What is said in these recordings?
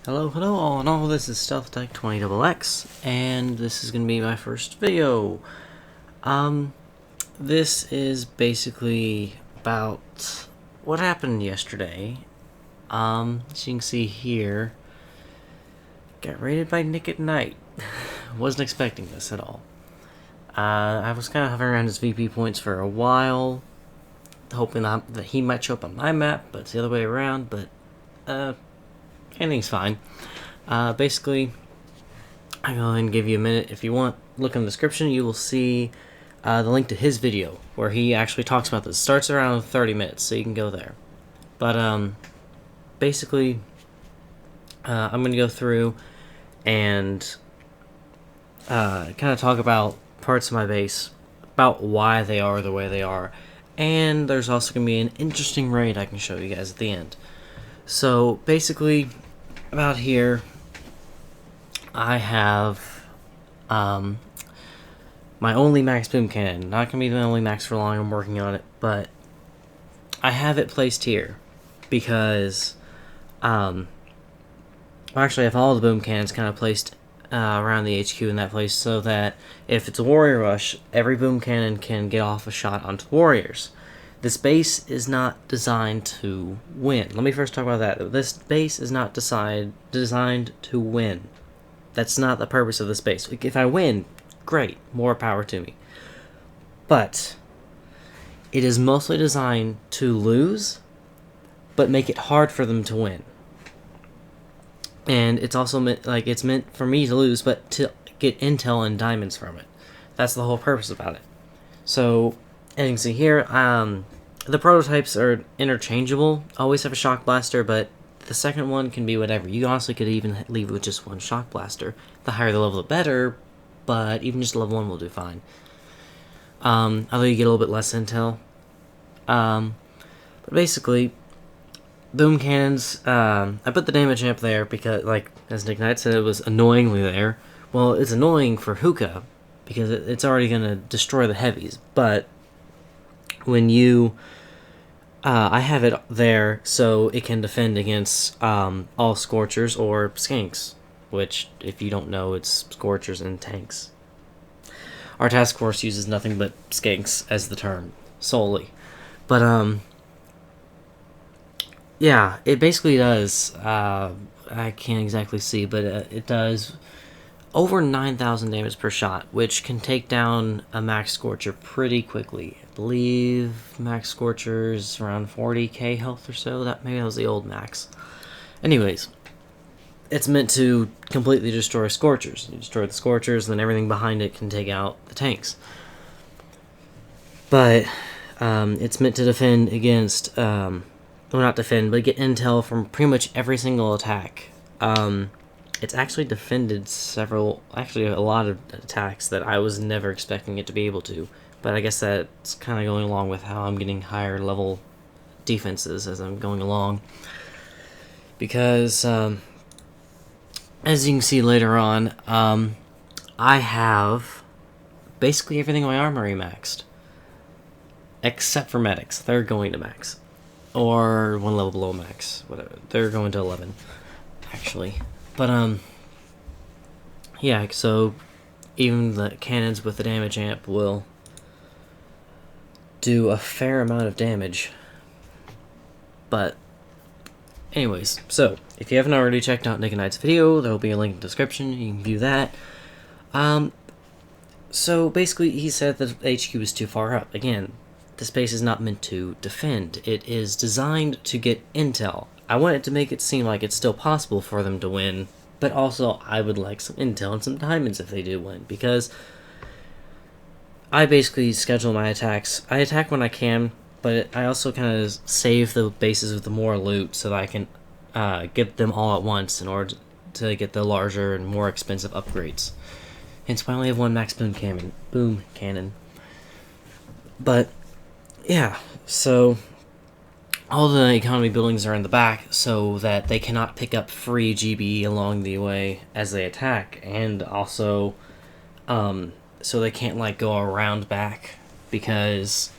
Hello, hello all in all, this is StealthTech20XX, and this is going to be my first video. This is basically about what happened yesterday. As you can see here, got raided by nickatnyte. Wasn't expecting this at all. I was kind of hovering around his VP points for a while, hoping that he might show up on my map, but it's the other way around, but, anything's fine. Basically, I'll go ahead and give you a minute. If you want, look in the description, you will see the link to his video, where he actually talks about this. It starts around 30 minutes, so you can go there. But, basically, I'm going to go through and kind of talk about parts of my base, about why they are the way they are, and there's also going to be an interesting raid I can show you guys at the end. So, basically, about here, I have my only max boom cannon. Not going to be the only max for long, I'm working on it, but I have it placed here because, actually I have all the boom cannons kind of placed around the HQ in that place so that if it's a warrior rush, every boom cannon can get off a shot onto the warriors. This base is not designed to win. Let me first talk about that. This base is not designed to win. That's not the purpose of this base. If I win, great, more power to me. But it is mostly designed to lose, but make it hard for them to win. And it's also it's meant for me to lose, but to get intel and diamonds from it. That's the whole purpose about it. So, as you can see here, the prototypes are interchangeable. Always have a shock blaster, but the second one can be whatever. You honestly could even leave it with just one shock blaster. The higher the level, the better, but even just level 1 will do fine. Although you get a little bit less intel. But basically, boom cannons, I put the damage amp there because, like, as Nick Knight said, it was annoyingly there. Well, it's annoying for hookah, because it's already going to destroy the heavies, but when you... I have it there so it can defend against all Scorchers or Skanks, which, if you don't know, it's Scorchers and Tanks. Our task force uses nothing but Skanks as the term, solely. But, yeah, it basically does, I can't exactly see, but it does over 9,000 damage per shot, which can take down a max Scorcher pretty quickly. I believe max Scorcher's around 40k health or so. Maybe that was the old max. Anyways, it's meant to completely destroy Scorchers. You destroy the Scorchers, then everything behind it can take out the tanks. But it's meant to defend against, well, not defend, but get intel from pretty much every single attack. It's actually defended actually a lot of attacks that I was never expecting it to be able to. But I guess that's kind of going along with how I'm getting higher level defenses as I'm going along. Because, as you can see later on, I have basically everything in my armory maxed. Except for medics. They're going to max. Or one level below max. Whatever. They're going to 11, actually. But, yeah, so even the cannons with the damage amp will do a fair amount of damage. But, anyways, so, if you haven't already checked out nickatnyte's video, there will be a link in the description, you can view that. So, basically, he said that HQ is too far up. Again, this base is not meant to defend. It is designed to get intel. I want it to make it seem like it's still possible for them to win, but also I would like some intel and some diamonds if they do win, because I basically schedule my attacks. I attack when I can, but I also kind of save the bases with the more loot so that I can get them all at once in order to get the larger and more expensive upgrades. Hence why I only have one max boom cannon. But, yeah, so all the economy buildings are in the back so that they cannot pick up free GBE along the way as they attack, and also so they can't like go around back, because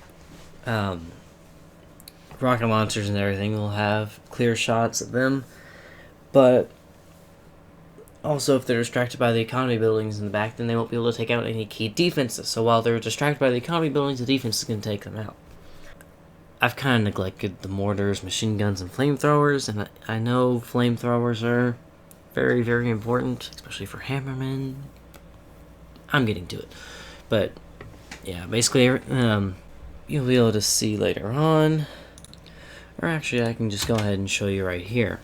rocket launchers and everything will have clear shots at them. But Also, if they're distracted by the economy buildings in the back, then they won't be able to take out any key defenses. So while they're distracted by the economy buildings, the defense is going to take them out. I've kind of neglected the mortars, machine guns, and flamethrowers, and I know flamethrowers are very, very important, especially for hammermen. I'm getting to it. But, yeah, basically, you'll be able to see later on. Or actually, I can just go ahead and show you right here.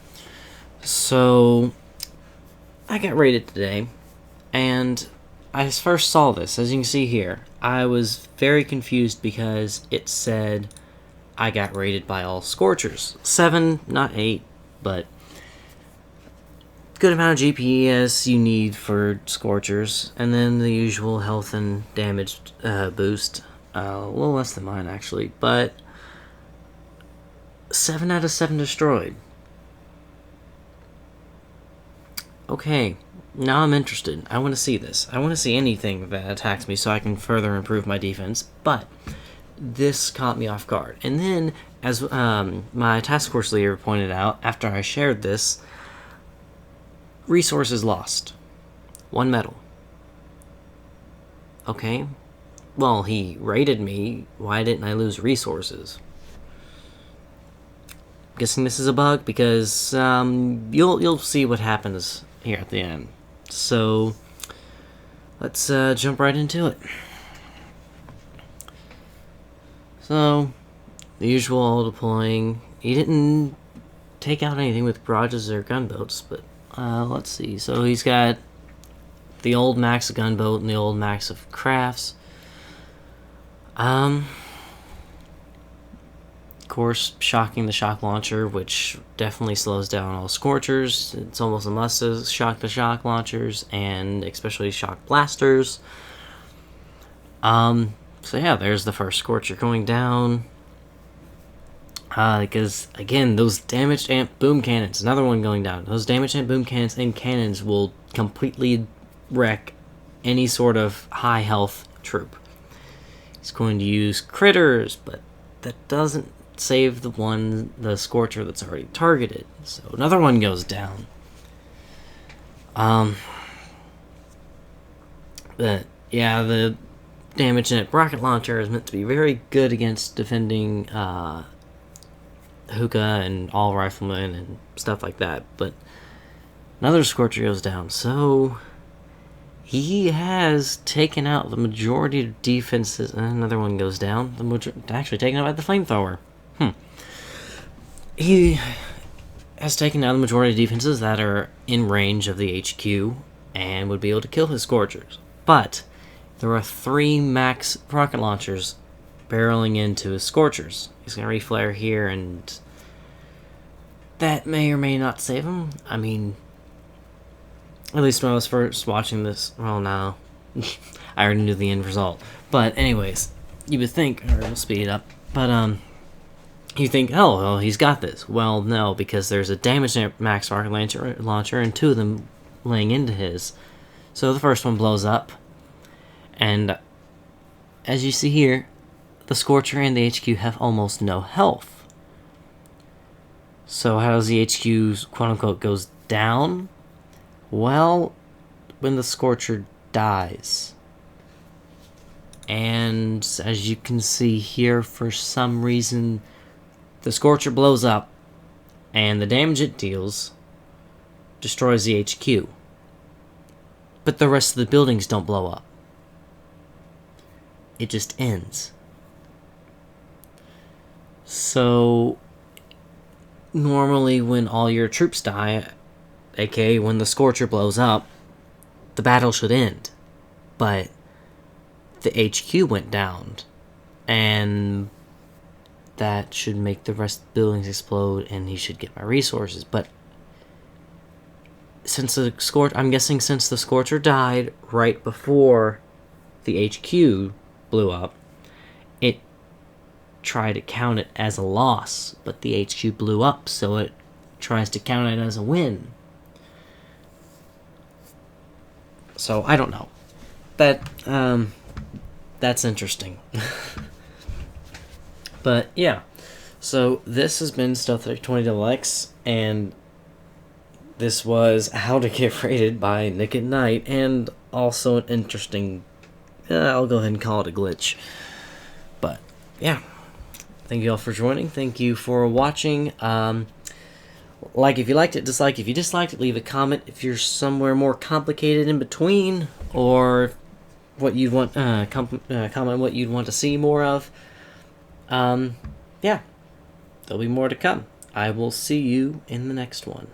So, I got raided today, and I first saw this, as you can see here. I was very confused because it said I got raided by all Scorchers. 7, not 8, but good amount of GPS you need for Scorchers, and then the usual health and damage boost. A little less than mine, actually, but 7 out of 7 destroyed. Okay, now I'm interested. I want to see this. I want to see anything that attacks me so I can further improve my defense, but this caught me off guard. And then, as my task force leader pointed out, after I shared this, resources lost. 1 medal. Okay, well, he raided me. Why didn't I lose resources? Guessing this is a bug, because you'll see what happens here at the end. So let's jump right into it. So the usual all deploying. He didn't take out anything with barrages or gunboats, but let's see. So he's got the old max of gunboat and the old max of crafts. Of course, shocking the shock launcher, which definitely slows down all Scorchers. It's almost a must to shock the shock launchers, and especially shock blasters. So yeah, there's the first Scorcher going down. Because, again, those damaged amp boom cannons, another one going down. Those damaged amp boom cannons and cannons will completely wreck any sort of high health troop. He's going to use critters, but that doesn't save the Scorcher that's already targeted. So another one goes down. But yeah, the damage in it rocket launcher is meant to be very good against defending hookah and all riflemen and stuff like that. But another Scorcher goes down. So he has taken out the majority of defenses. And another one goes down. Actually taken out by the flamethrower. He has taken out the majority of defenses that are in range of the HQ and would be able to kill his Scorchers. But there are 3 max rocket launchers barreling into his Scorchers. He's going to reflare here, and that may or may not save him. I mean, at least when I was first watching this, well, no, I already knew the end result. But anyways, you would think, or we'll speed it up, but you think, oh, well, he's got this. Well, no, because there's a damage max rocket launcher and 2 of them laying into his. So the first one blows up, and as you see here, the Scorcher and the HQ have almost no health. So how does the HQ, quote-unquote, goes down? Well, when the Scorcher dies. And as you can see here, for some reason, the Scorcher blows up, and the damage it deals destroys the HQ. But the rest of the buildings don't blow up. It just ends. So, normally when all your troops die, aka when the Scorcher blows up, the battle should end. But the HQ went down, and that should make the rest of the buildings explode, and he should get my resources. But since the Scorcher, I'm guessing since the Scorcher died right before the HQ blew up, it tried to count it as a loss, but the HQ blew up, so it tries to count it as a win. So I don't know. That's interesting. But yeah, so this has been Stealth 20XX, and this was how to get rated by Nick at Night, and also an interesting, I'll go ahead and call it a glitch. But yeah, thank you all for joining. Thank you for watching. Like if you liked it, dislike if you disliked it, leave a comment if you're somewhere more complicated in between, or what you'd want, comment what you'd want to see more of. Yeah, there'll be more to come. I will see you in the next one.